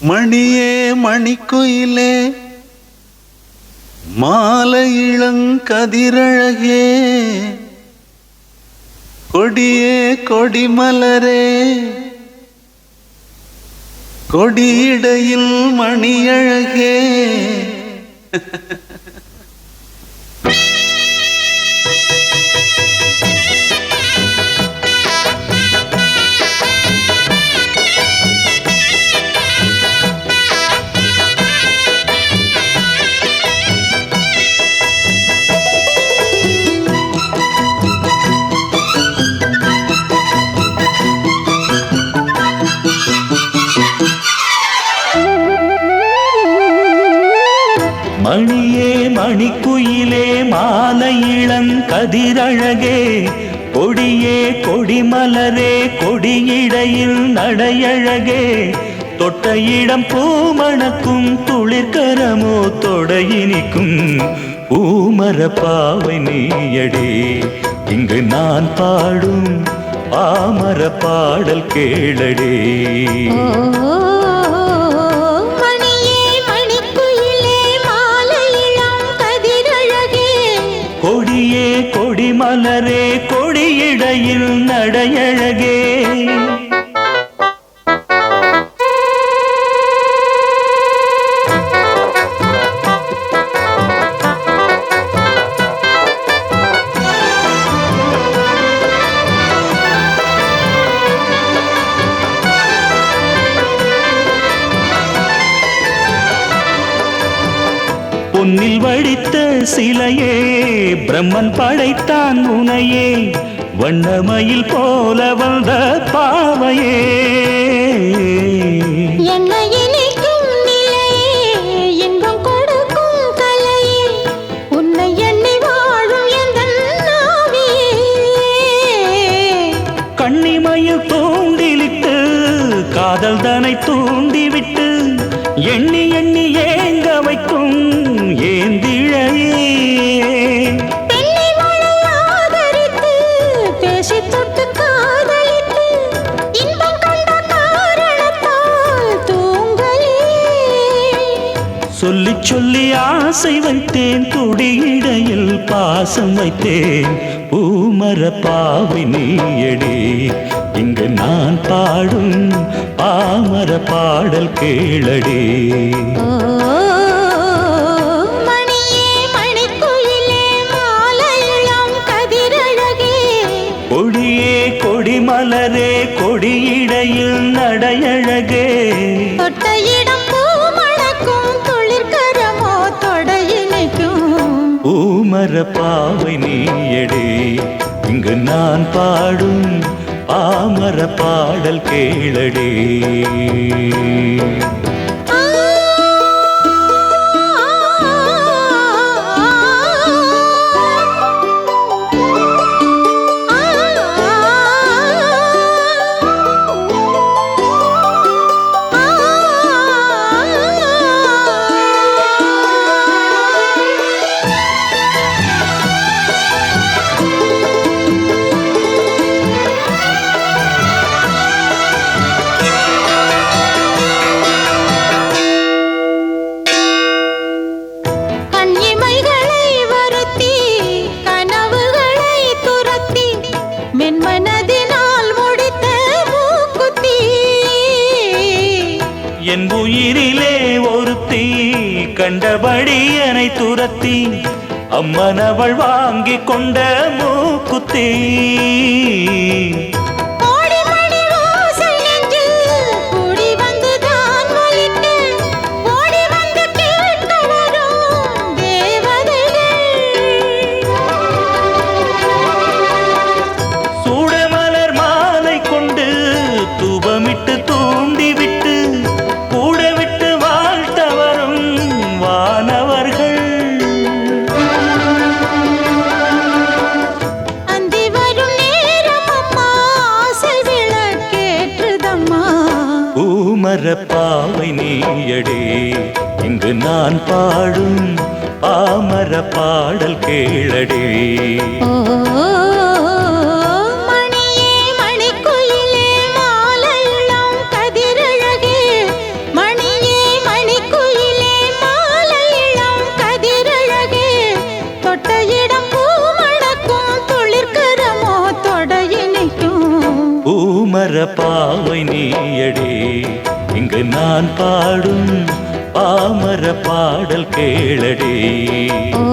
மணியே மணிக்குயிலே மாலை இளங்கதிரழகே கொடியே கொடிமலரே கொடியிடையில் மணியழகே மணியே மணிக்குயிலே மாலை இளங்கதிரழகே கொடியே கொடிமலரே கொடியிடையில் நடையழகே தொட்ட இடம் பூமணக்கும் துளிர்கரமோ தொடையினிக்கும் பூமர பாவை நீயடே இங்கு நான் பாடும் பாமர பாடல் கேளடே. கொடியே கொடிமலரே கொடியிடையில் நடையழகே பொன்னில் வடித்த சிலையே பிரம்மன் படைத்தான் உனையே வண்ணமயில் போல வந்த பாவையே என்னை இனிக்கும் நிலையே இன்பம் கொடுக்கும் கலையே உன்னை எண்ணி வாழும் எந்தன் நாவியே கண்ணிமயில் தூண்டிலிட்டு காதல் தனை தூண்டிவிட்டு எண்ணி எண்ணி ஏங்க வைக்கும் ஏந்திழையே பெண்ணை மழை ஆதரித்து பேசி தொட்டு காதலித்து இன்பம் கண்ட காரணத்தால் தூங்கலே சொல்லி சொல்லி ஆசை வைத்தேன் துடியிடையில் பாசம் வைத்தேன் பூமர பாவை நீயடே இங்கு நான் பாடும் பாமர பாடல் கேளடே. கொடியே கொடிமலரே கொடியிடையில் நடையழகே தொட்ட இடம் பூமணக்கும் துளிர்கரமோ தொடையினைக்கும் பூமர பாவை நீயடே இங்கு நான் பாடும் பாமர பாடல் கேளடே. என் உயிரிலே ஒருத்தி கண்டபடி என்னை துரத்தி அம்மனவள் வாங்கி கொண்ட மூக்குத்தி சூடமலர் மாலை கொண்டு தூபமிட்டு தூண்டிவிட்டு பூமர பாவை நீயடே இங்கு நான் பாடும் பாமர பாடல் கேளடே. மணியே மணிக்குயிலே மாலை இளம் கதிரழகே மணி பாவை நீயடே இங்கு நான் பாடும் பாமர பாடல் கேளடே ஓ